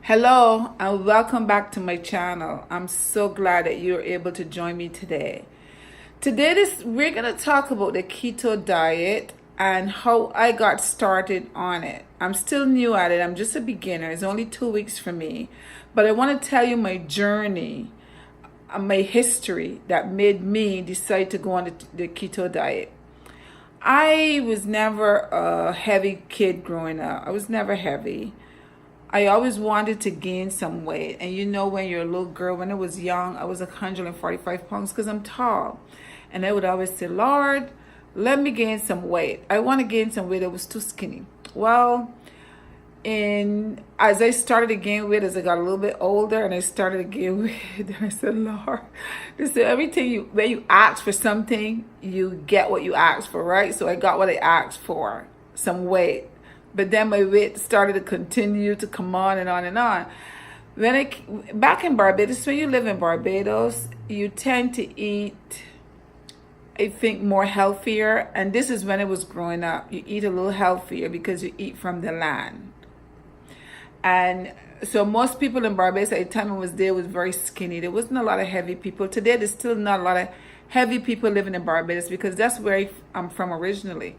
Hello and welcome back to my channel. I'm so glad that you're able to join me today. We're going to talk about the keto diet and how I got started on it. I'm still new at it. I'm just a beginner. It's only 2 weeks for me. But I want to tell you my journey, my history that made me decide to go on the keto diet. I was never a heavy kid growing up. I was never heavy. I always wanted to gain some weight. And you know, when you're a little girl, when I was young, I was 145 pounds because I'm tall. And I would always say, Lord, let me gain some weight. I want to gain some weight. I was too skinny. Well, as I started to gain weight, as I got a little bit older and I started to gain weight, I said, Lord, this is when you ask for something, you get what you ask for, right? So I got what I asked for, some weight. But then my weight started to continue to come on and on and on. Back in Barbados, when you live in Barbados, you tend to eat, I think, more healthier. And this is when I was growing up. You eat a little healthier because you eat from the land. And so most people in Barbados at the time I was there was very skinny. There wasn't a lot of heavy people. Today, there's still not a lot of heavy people living in Barbados because that's where I'm from originally.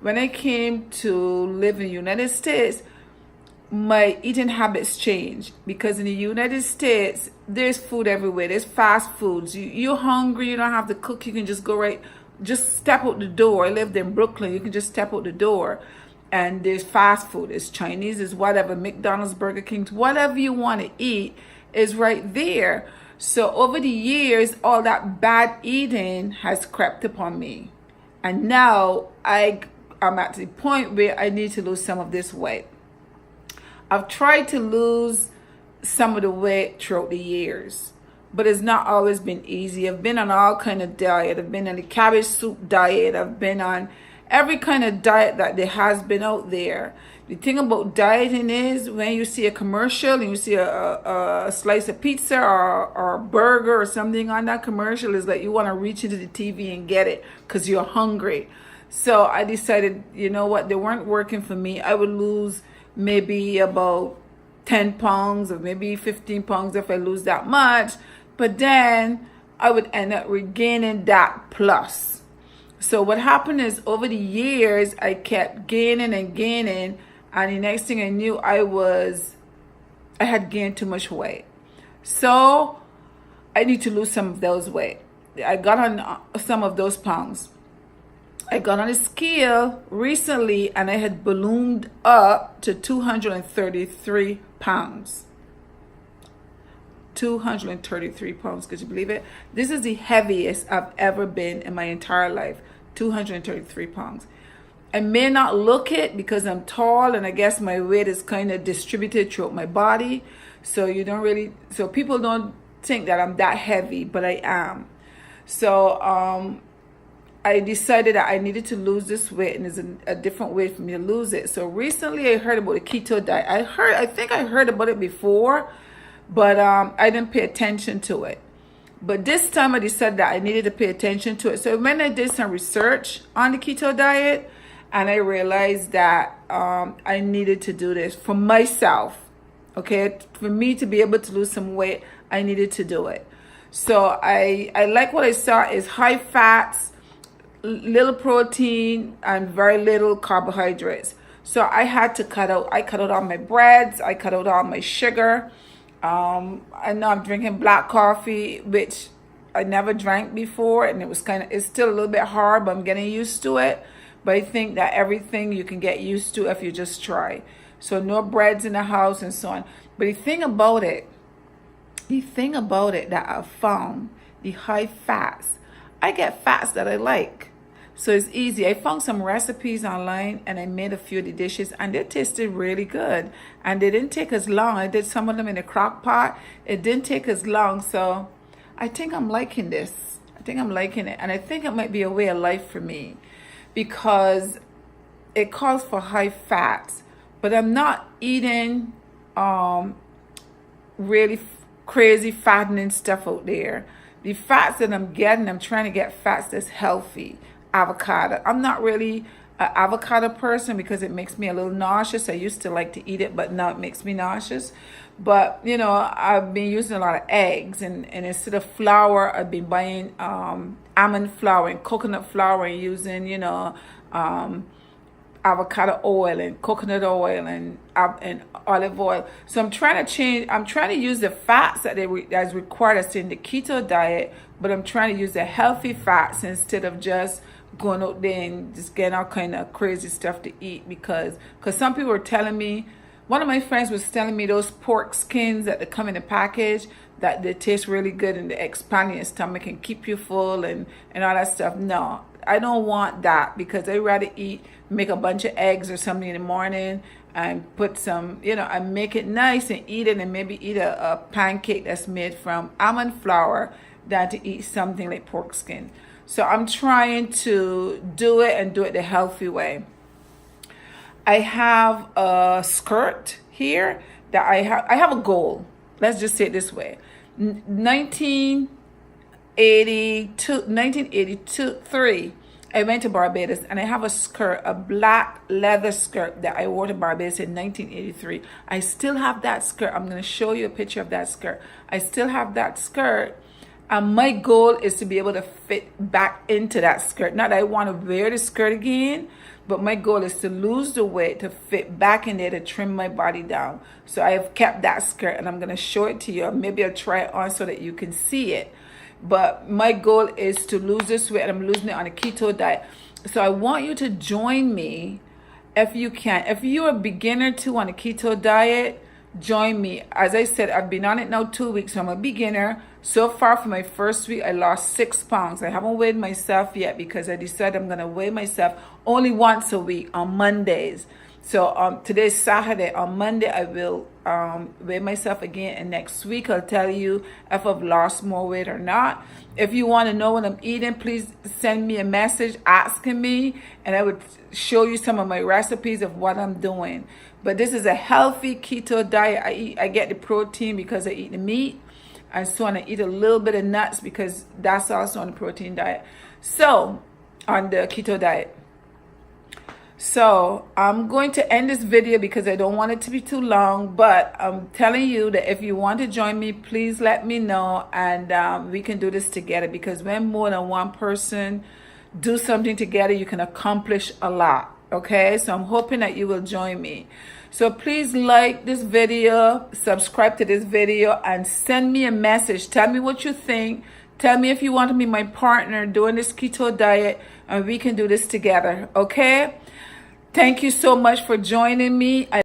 When I came to live in the United States, my eating habits changed because in the United States, there's food everywhere. There's fast foods. You're hungry, you don't have to cook. You can just just step out the door. I lived in Brooklyn. You can just step out the door and there's fast food. It's Chinese, it's whatever, McDonald's, Burger King, whatever you want to eat is right there. So over the years, all that bad eating has crept upon me. And now I'm at the point where I need to lose some of this weight. I've tried to lose some of the weight throughout the years, but it's not always been easy. I've been on all kind of diet. I've been on the cabbage soup diet. I've been on every kind of diet that there has been out there. The thing about dieting is when you see a commercial and you see a slice of pizza or a burger or something on that commercial, is like you want to reach into the TV and get it because you're hungry. So I decided, you know what, they weren't working for me. I would lose maybe about 10 pounds or maybe 15 pounds if I lose that much. But then I would end up regaining that plus. So what happened is over the years, I kept gaining and gaining. And the next thing I knew, I had gained too much weight. So I need to lose some of those weight. I got on some of those pounds. I got on a scale recently and I had ballooned up to 233 pounds. 233 pounds, could you believe it? This is the heaviest I've ever been in my entire life, 233 pounds. I may not look it because I'm tall and I guess my weight is kind of distributed throughout my body. So people don't think that I'm that heavy, but I am. So, I decided that I needed to lose this weight and there's a different way for me to lose it. So recently I heard about the keto diet. I think I heard about it before, but I didn't pay attention to it. But this time I decided that I needed to pay attention to it. So when I did some research on the keto diet and I realized that I needed to do this for myself, okay? For me to be able to lose some weight, I needed to do it. So I like what I saw is high fats, little protein and very little carbohydrates. So I had to cut out all my breads, I cut out all my sugar. I know I'm drinking black coffee, which I never drank before, and it's still a little bit hard, but I'm getting used to it. But I think that everything you can get used to if you just try. So no breads in the house and so on. But the thing about it that I found, the high fats, I get fats that I like. So it's easy. I found some recipes online and I made a few of the dishes and they tasted really good. And they didn't take as long. I did some of them in a crock pot. It didn't take as long. So I think I'm liking this. I think I'm liking it. And I think it might be a way of life for me because it calls for high fats. But I'm not eating really crazy fattening stuff out there. The fats that I'm getting, I'm trying to get fats that's healthy. Avocado. I'm not really an avocado person because it makes me a little nauseous. I used to like to eat it, but now it makes me nauseous. But you know, I've been using a lot of eggs, and instead of flour, I've been buying almond flour and coconut flour, and using, you know, avocado oil and coconut oil and olive oil. So I'm trying to change. I'm trying to use the fats that's required as in the keto diet, but I'm trying to use the healthy fats instead of just going out there and just getting all kind of crazy stuff to eat. Because some people were telling me, one of my friends was telling me those pork skins that they come in a package, that they taste really good and they expand your stomach and keep you full and all that stuff. No, I don't want that, because I'd rather make a bunch of eggs or something in the morning and put some, you know, and make it nice and eat it, and maybe eat a pancake that's made from almond flour than to eat something like pork skin. So I'm trying to do it and do it the healthy way. I have a skirt here that I have a goal. Let's just say it this way. 1983, I went to Barbados, and I have a skirt, a black leather skirt that I wore to Barbados in 1983. I still have that skirt. I'm going to show you a picture of that skirt. I still have that skirt. And my goal is to be able to fit back into that skirt. Not that I want to wear the skirt again, but my goal is to lose the weight to fit back in there, to trim my body down. So I have kept that skirt, and I'm going to show it to you. Maybe I'll try it on so that you can see it. But my goal is to lose this weight, and I'm losing it on a keto diet. So I want you to join me if you can. If you're a beginner too on a keto diet, join me. As I said, I've been on it now 2 weeks, so I'm a beginner. So far, for my first week, I lost 6 pounds. I haven't weighed myself yet, because I decided I'm going to weigh myself only once a week on Mondays. So today's Saturday. On Monday, I will weigh myself again, and next week I'll tell you if I've lost more weight or not. If you want to know what I'm eating, please send me a message asking me, and I would show you some of my recipes of what I'm doing. But this is a healthy keto diet. I get the protein because I eat the meat, and so on. I eat a little bit of nuts because that's also on the protein diet. So on the keto diet. So I'm going to end this video because I don't want it to be too long, but I'm telling you that if you want to join me, please let me know, and we can do this together, because when more than one person do something together, you can accomplish a lot. Okay, so I'm hoping that you will join me. So please like this video, subscribe to this video, and send me a message. Tell me what you think. Tell me if you want to be my partner doing this keto diet, and we can do this together. Okay, thank you so much for joining me.